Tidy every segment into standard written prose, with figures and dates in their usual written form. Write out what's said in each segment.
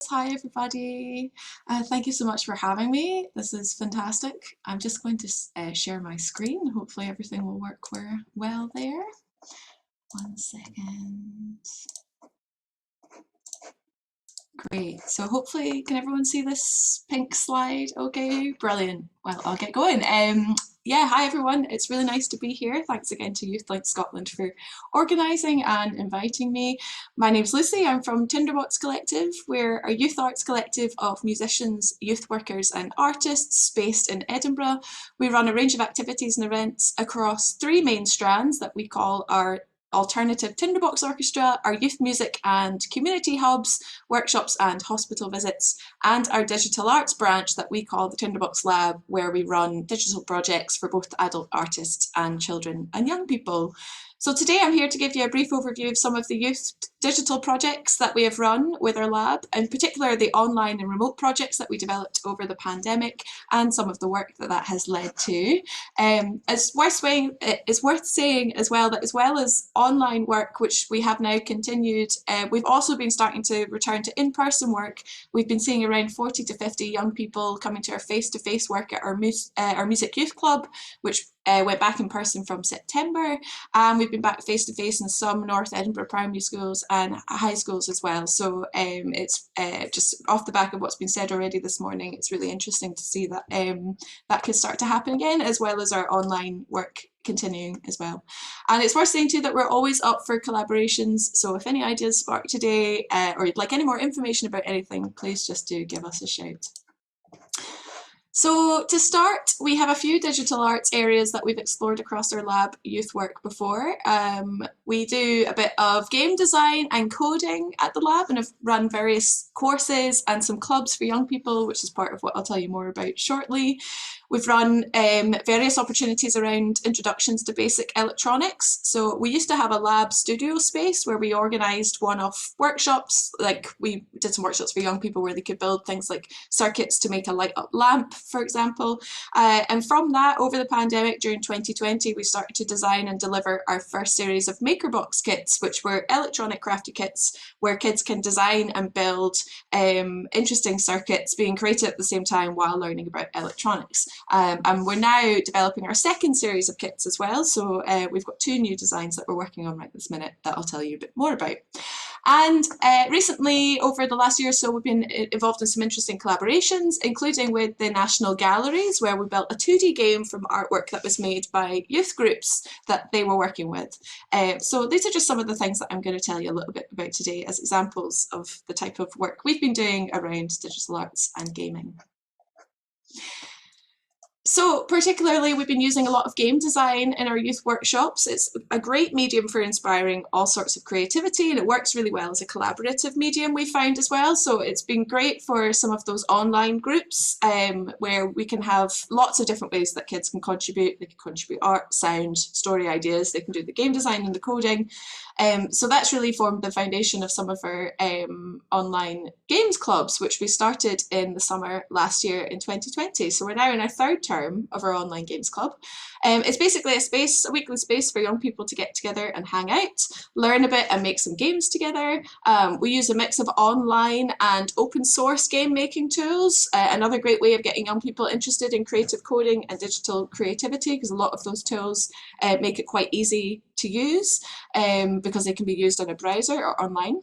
Hi everybody. Thank you so much for having me. This is fantastic. I'm just going to share my screen. Hopefully everything will work well there. 1 second. Great. So hopefully, can everyone see this pink slide? Okay, brilliant. Well, I'll get going. Yeah, hi everyone. It's really nice to be here. Thanks again to YouthLink Scotland for organising and inviting me. My name's Lucy. I'm from Tinderbox Collective. We're a youth arts collective of musicians, youth workers and artists based in Edinburgh. We run a range of activities and events across 3 main strands that we call our alternative tinderbox orchestra, our youth music and community hubs, workshops and hospital visits, and our digital arts branch that we call the Tinderbox Lab, where we run digital projects for both adult artists and children and young people. So today I'm here to give you a brief overview of some of the youth digital projects that we have run with our lab, in particular the online and remote projects that we developed over the pandemic and some of the work that has led to. It's worth saying as well that as well as online work, which we have now continued, we've also been starting to return to in-person work. We've been seeing around 40 to 50 young people coming to our face-to-face work at our music youth club, which went back in person from September, and we've been back face-to-face in some North Edinburgh primary schools and high schools as well. So it's just off the back of what's been said already this morning, it's really interesting to see that that could start to happen again, as well as our online work continuing as well. And it's worth saying too that we're always up for collaborations, so if any ideas spark today or you'd like any more information about anything, please just do give us a shout. So to start, we have a few digital arts areas that we've explored across our lab youth work before. We do a bit of game design and coding at the lab and have run various courses and some clubs for young people, which is part of what I'll tell you more about shortly. We've run various opportunities around introductions to basic electronics. So we used to have a lab studio space where we organised one-off workshops, like we did some workshops for young people where they could build things like circuits to make a light up lamp, for example. And from that, over the pandemic during 2020, we started to design and deliver our first series of Makerbox kits, which were electronic crafty kits where kids can design and build interesting circuits, being creative at the same time while learning about electronics. And we're now developing our second series of kits as well. So we've got 2 new designs that we're working on right this minute that I'll tell you a bit more about. And recently, over the last year or so, we've been involved in some interesting collaborations, including with the National Galleries, where we built a 2D game from artwork that was made by youth groups that they were working with. So these are just some of the things that I'm going to tell you a little bit about today as examples of the type of work we've been doing around digital arts and gaming. So particularly, we've been using a lot of game design in our youth workshops. It's a great medium for inspiring all sorts of creativity, and it works really well as a collaborative medium, we found as well. So it's been great for some of those online groups where we can have lots of different ways that kids can contribute. They can contribute art, sound, story ideas, they can do the game design and the coding. So that's really formed the foundation of some of our online games clubs, which we started in the summer last year in 2020. So we're now in our 3rd term of our online games club. It's basically a weekly space for young people to get together and hang out, learn a bit and make some games together. We use a mix of online and open source game making tools, another great way of getting young people interested in creative coding and digital creativity, because a lot of those tools make it quite easy to use because they can be used on a browser or online.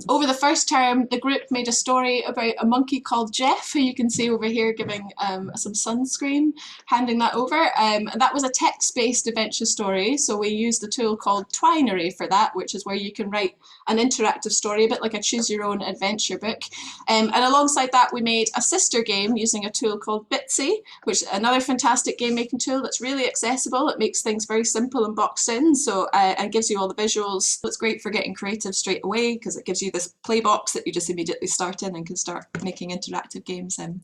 Over the 1st term, the group made a story about a monkey called Jeff, who you can see over here giving some sunscreen, handing that over. And that was a text-based adventure story, so we used a tool called Twinery for that, which is where you can write an interactive story, a bit like a choose-your-own adventure book. And alongside that, we made a sister game using a tool called Bitsy, which is another fantastic game-making tool that's really accessible. It makes things very simple and boxed in, so and gives you all the visuals. It's great for getting creative straight away, because it gives you this play box that you just immediately start in and can start making interactive games in.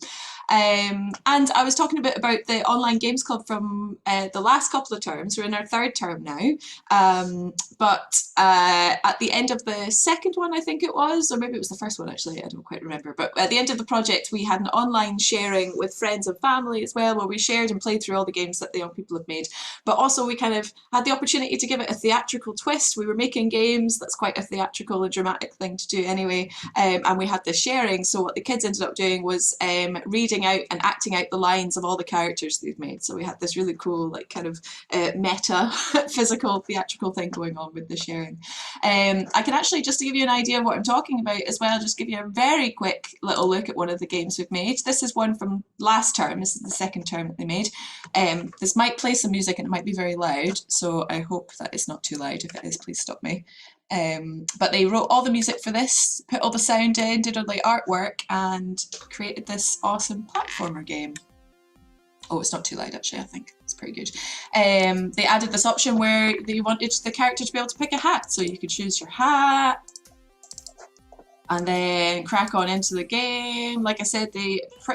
And I was talking a bit about the Online Games Club from the last couple of terms. We're in our 3rd term now, but at the end of the 2nd one, I think it was, or maybe it was the 1st one actually, I don't quite remember, but at the end of the project we had an online sharing with friends and family as well, where we shared and played through all the games that the young people have made, but also we kind of had the opportunity to give it a theatrical twist. We were making games that's quite a theatrical melodramatic thing to do anyway, and we had the sharing. So what the kids ended up doing was reading out and acting out the lines of all the characters they've made. So we had this really cool, like, kind of meta physical theatrical thing going on with the sharing. I can actually, just to give you an idea of what I'm talking about as well, just give you a very quick little look at one of the games we've made. This is one from last term. This is the second term that they made. This might play some music and it might be very loud, so I hope that it's not too loud. If it is, please stop me. But they wrote all the music for this, put all the sound in, did all the artwork, and created this awesome platformer game. Oh, it's not too loud actually, I think it's pretty good. They added this option where they wanted the character to be able to pick a hat, so you could choose your hat and then crack on into the game. Like I said,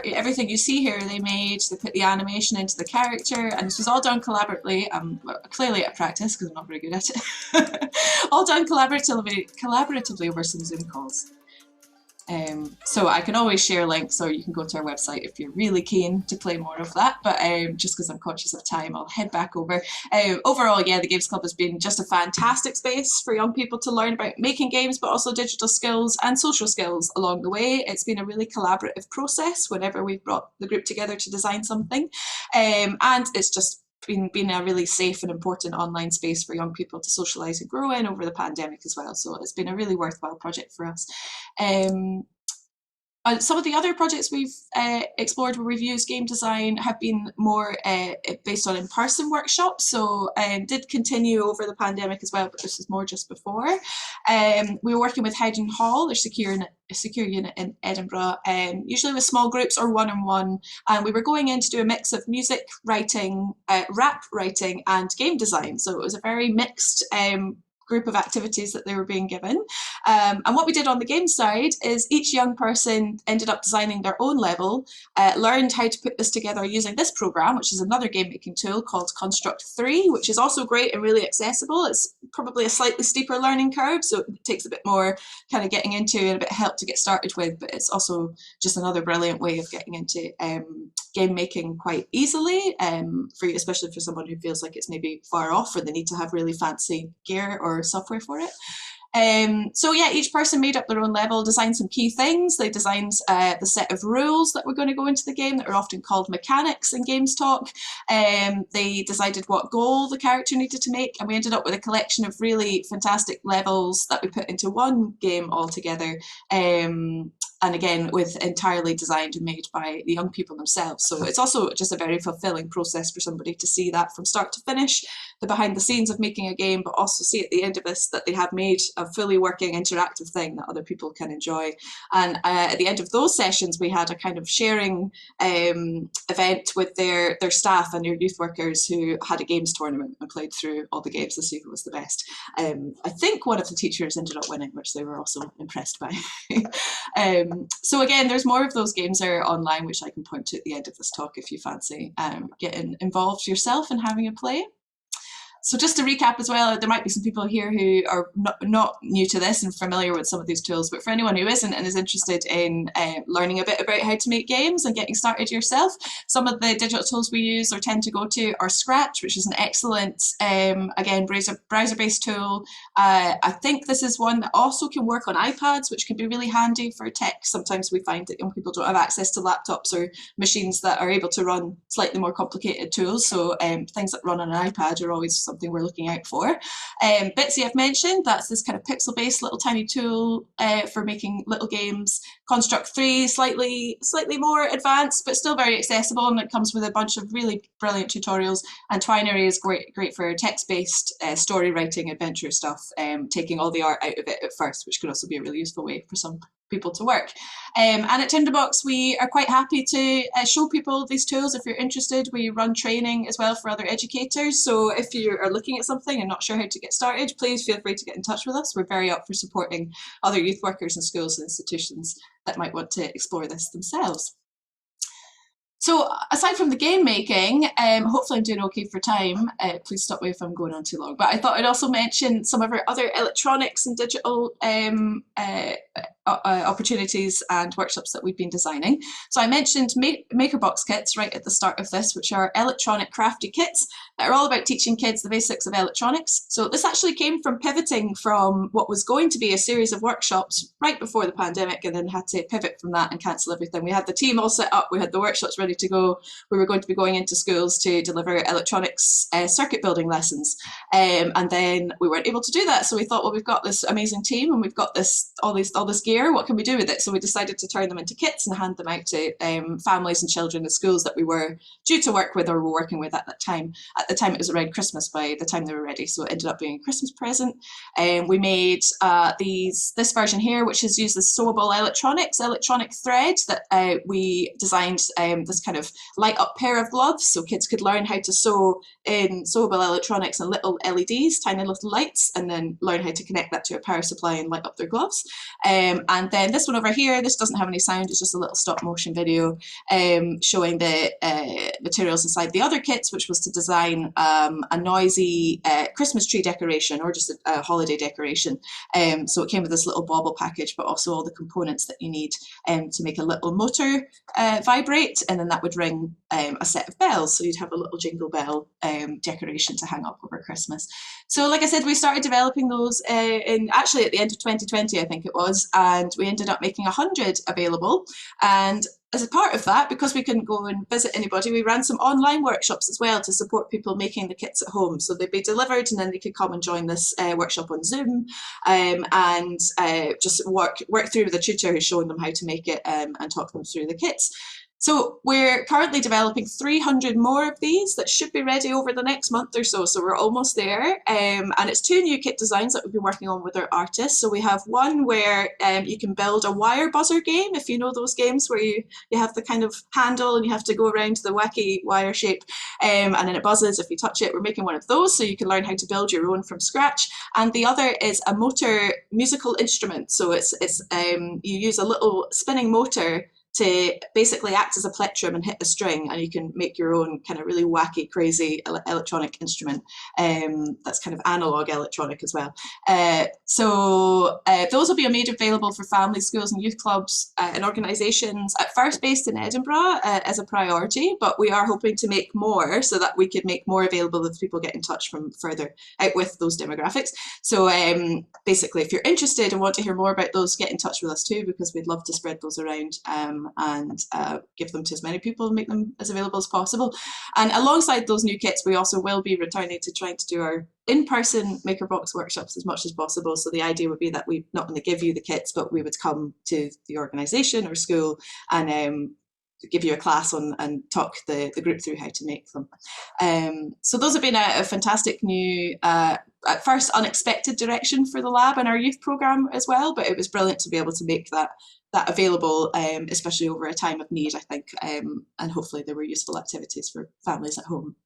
everything you see here they made, they put the animation into the character, and this was all done collaboratively. Well, clearly at practice because I'm not very good at it. All done collaboratively over some Zoom calls. So I can always share links, or you can go to our website if you're really keen to play more of that, but just because I'm conscious of time, I'll head back over. Overall, yeah, the Games Club has been just a fantastic space for young people to learn about making games, but also digital skills and social skills along the way. It's been a really collaborative process whenever we've brought the group together to design something, and it's just been a really safe and important online space for young people to socialise and grow in over the pandemic as well. So it's been a really worthwhile project for us. Some of the other projects we've explored where we've used game design have been more based on in-person workshops, so did continue over the pandemic as well, but this is more just before. We were working with Howdenhall, their secure unit in Edinburgh, usually with small groups or one-on-one, and we were going in to do a mix of music writing, rap writing and game design, so it was a very mixed group of activities that they were being given. And what we did on the game side is each young person ended up designing their own level, learned how to put this together using this program, which is another game making tool called Construct 3, which is also great and really accessible. It's probably a slightly steeper learning curve, so it takes a bit more kind of getting into and a bit of help to get started with, but it's also just another brilliant way of getting into game making quite easily, for you, especially for someone who feels like it's maybe far off or they need to have really fancy gear or software for it. So yeah, each person made up their own level, designed some key things. They designed the set of rules that were going to go into the game that are often called mechanics in games talk. They decided what goal the character needed to make, and we ended up with a collection of really fantastic levels that we put into one game altogether. And again, with entirely designed and made by the young people themselves. So it's also just a very fulfilling process for somebody to see that from start to finish, the behind the scenes of making a game, but also see at the end of this that they have made a fully working interactive thing that other people can enjoy. And at the end of those sessions, we had a kind of sharing event with their staff and their youth workers who had a games tournament and played through all the games to see who was the best. I think one of the teachers ended up winning, which they were also impressed by. So again, there's more of those games that are online, which I can point to at the end of this talk if you fancy getting involved yourself and having a play. So just to recap as well, there might be some people here who are not new to this and familiar with some of these tools, but for anyone who isn't and is interested in learning a bit about how to make games and getting started yourself, some of the digital tools we use or tend to go to are Scratch, which is an excellent, again, browser-based tool. I think this is one that also can work on iPads, which can be really handy for tech. Sometimes we find that young people don't have access to laptops or machines that are able to run slightly more complicated tools, so things that run on an iPad are always something we're looking out for. Bitsy I've mentioned, that's this kind of pixel-based little tiny tool for making little games. Construct 3, slightly more advanced, but still very accessible, and it comes with a bunch of really brilliant tutorials. And Twinery is great for text-based story writing, adventure stuff, taking all the art out of it at first, which can also be a really useful way for some people to work. And at Tinderbox, we are quite happy to show people these tools if you're interested. We run training as well for other educators. So if you are looking at something and not sure how to get started, please feel free to get in touch with us. We're very up for supporting other youth workers in schools and institutions that might want to explore this themselves. So aside from the game making, hopefully I'm doing okay for time. Please stop me if I'm going on too long. But I thought I'd also mention some of our other electronics and digital opportunities and workshops that we've been designing. So I mentioned Makerbox kits right at the start of this, which are electronic crafty kits that are all about teaching kids the basics of electronics. So this actually came from pivoting from what was going to be a series of workshops right before the pandemic, and then had to pivot from that and cancel everything. We had the team all set up, we had the workshops ready to go. We were going to be going into schools to deliver electronics circuit building lessons, and then we weren't able to do that. So we thought, well, we've got this amazing team and we've got all this gear. What can we do with it? So we decided to turn them into kits and hand them out to families and children in schools that we were due to work with or were working with at that time. At the time, it was around Christmas by the time they were ready, so it ended up being a Christmas present. We made this version here, which has used this sewable electronic thread that we designed this kind of light up pair of gloves, so kids could learn how to sew in sewable electronics and little LEDs, tiny little lights, and then learn how to connect that to a power supply and light up their gloves. And then this one over here, this doesn't have any sound, it's just a little stop motion video showing the materials inside the other kits, which was to design a noisy Christmas tree decoration, or just a holiday decoration. So it came with this little bauble package, but also all the components that you need to make a little motor vibrate, and then that would ring a set of bells. So you'd have a little jingle bell decoration to hang up over Christmas. So like I said, we started developing those actually at the end of 2020, I think it was, and we ended up making 100 available. And as a part of that, because we couldn't go and visit anybody, we ran some online workshops as well to support people making the kits at home. So they'd be delivered and then they could come and join this workshop on Zoom, and just work through with a tutor who's showing them how to make it, and talk them through the kits. So we're currently developing 300 more of these that should be ready over the next month or so. So we're almost there. And it's 2 new kit designs that we've been working on with our artists. So we have one where you can build a wire buzzer game, if you know those games where you have the kind of handle and you have to go around the wacky wire shape, and then it buzzes if you touch it. We're making one of those so you can learn how to build your own from scratch. And the other is a motor musical instrument. So it's you use a little spinning motor to basically act as a plectrum and hit a string, and you can make your own kind of really wacky, crazy electronic instrument that's kind of analog electronic as well. So those will be made available for families, schools and youth clubs and organisations, at first based in Edinburgh as a priority, but we are hoping to make more so that we could make more available if people get in touch from further out with those demographics. So basically, if you're interested and want to hear more about those, get in touch with us too, because we'd love to spread those around and give them to as many people and make them as available as possible. And alongside those new kits, we also will be returning to trying to do our in-person Makerbox workshops as much as possible. So the idea would be that we not only give you the kits, but we would come to the organisation or school and give you a class on and talk the group through how to make them. So those have been a fantastic new, at first unexpected direction for the lab and our youth programme as well, but it was brilliant to be able to make that available, especially over a time of need, I think, and hopefully there were useful activities for families at home.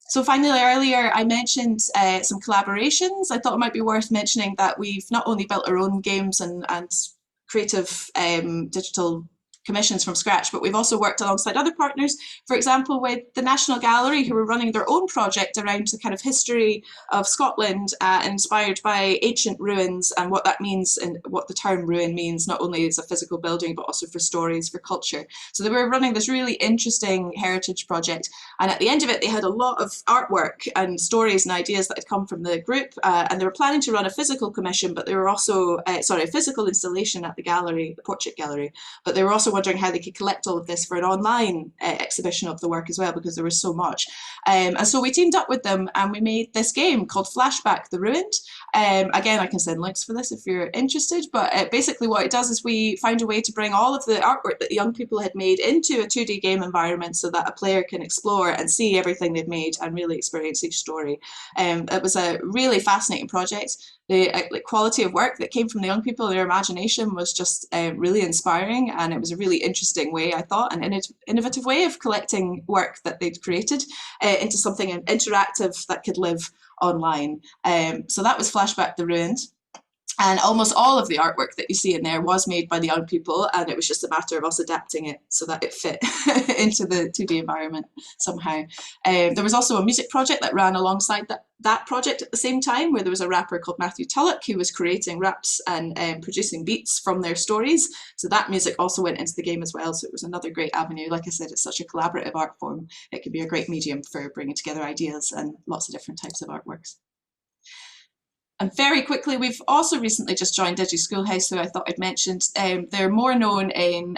So finally, earlier I mentioned some collaborations. I thought it might be worth mentioning that we've not only built our own games and creative digital commissions from scratch, but we've also worked alongside other partners, for example with the National Gallery, who are running their own project around the kind of history of Scotland, inspired by ancient ruins and what that means and what the term ruin means, not only as a physical building but also for stories, for culture. So they were running this really interesting heritage project, and at the end of it they had a lot of artwork and stories and ideas that had come from the group, and they were planning to run a physical commission, but they were also a physical installation at the gallery, the portrait gallery, but they were also wondering how they could collect all of this for an online exhibition of the work as well, because there was so much. And so we teamed up with them and we made this game called Flashback, the Ruined. Again, I can send links for this if you're interested, but basically what it does is we found a way to bring all of the artwork that the young people had made into a 2D game environment so that a player can explore and see everything they've made and really experience each story. It was a really fascinating project. The quality of work that came from the young people, their imagination was just really inspiring, and it was a really interesting way, I thought, an innovative way of collecting work that they'd created into something interactive that could live online. So that was Flashback the Ruined. And almost all of the artwork that you see in there was made by the young people, and it was just a matter of us adapting it so that it fit into the 2D environment somehow. There was also a music project that ran alongside that project at the same time, where there was a rapper called Matthew Tulloch who was creating raps and producing beats from their stories. So that music also went into the game as well. So it was another great avenue. Like I said, it's such a collaborative art form. It can be a great medium for bringing together ideas and lots of different types of artworks. And very quickly, we've also recently just joined Digi Schoolhouse, who I thought I'd mentioned. They're more known in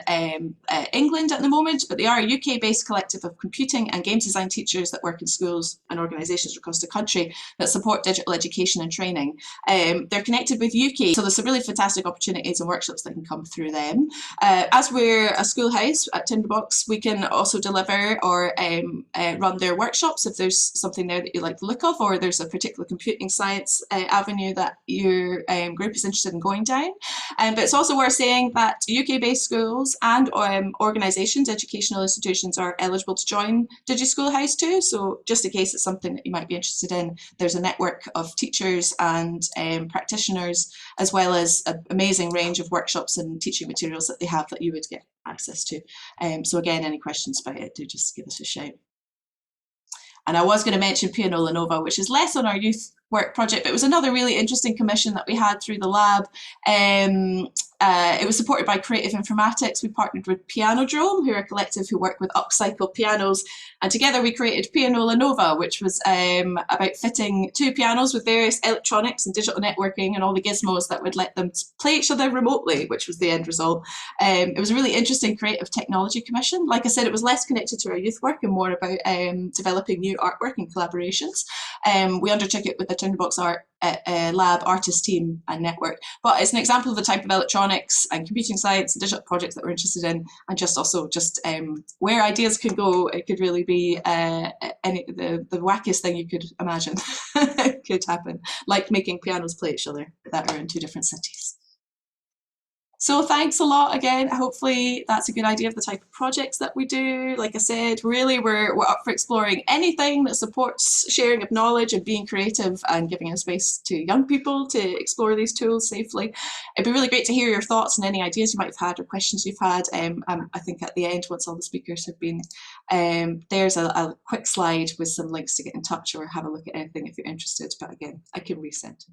England at the moment, but they are a UK-based collective of computing and game design teachers that work in schools and organisations across the country that support digital education and training. They're connected with UK, so there's some really fantastic opportunities and workshops that can come through them. As we're a schoolhouse at Tinderbox, we can also deliver or run their workshops if there's something there that you like the look of, or there's a particular computing science avenue that your group is interested in going down. But it's also worth saying that UK-based schools and organisations, educational institutions, are eligible to join Digi Schoolhouse too. So just in case it's something that you might be interested in, there's a network of teachers and practitioners, as well as an amazing range of workshops and teaching materials that they have that you would get access to. So again, any questions about it, do just give us a shout. And I was going to mention Pianola Nova, which is less on our youth work project, but it was another really interesting commission that we had through the lab. It was supported by Creative Informatics. We partnered with Pianodrome, who are a collective who work with upcycled pianos, and together we created Pianola Nova, which was about fitting two pianos with various electronics and digital networking and all the gizmos that would let them play each other remotely, which was the end result. It was a really interesting creative technology commission. Like I said, it was less connected to our youth work and more about developing new artwork and collaborations. We undertook it with the Tinderbox Lab artist team and network, but it's an example of the type of electronics and computing science and digital projects that we're interested in, and just where ideas can go. It could really be the wackiest thing you could imagine could happen, like making pianos play each other that are in two different cities. So thanks a lot again. Hopefully that's a good idea of the type of projects that we do. Like I said, really we're up for exploring anything that supports sharing of knowledge and being creative and giving a space to young people to explore these tools safely. It'd be really great to hear your thoughts and any ideas you might have had or questions you've had. I think at the end, once all the speakers have been, there's a quick slide with some links to get in touch or have a look at anything if you're interested. But again, I can resend.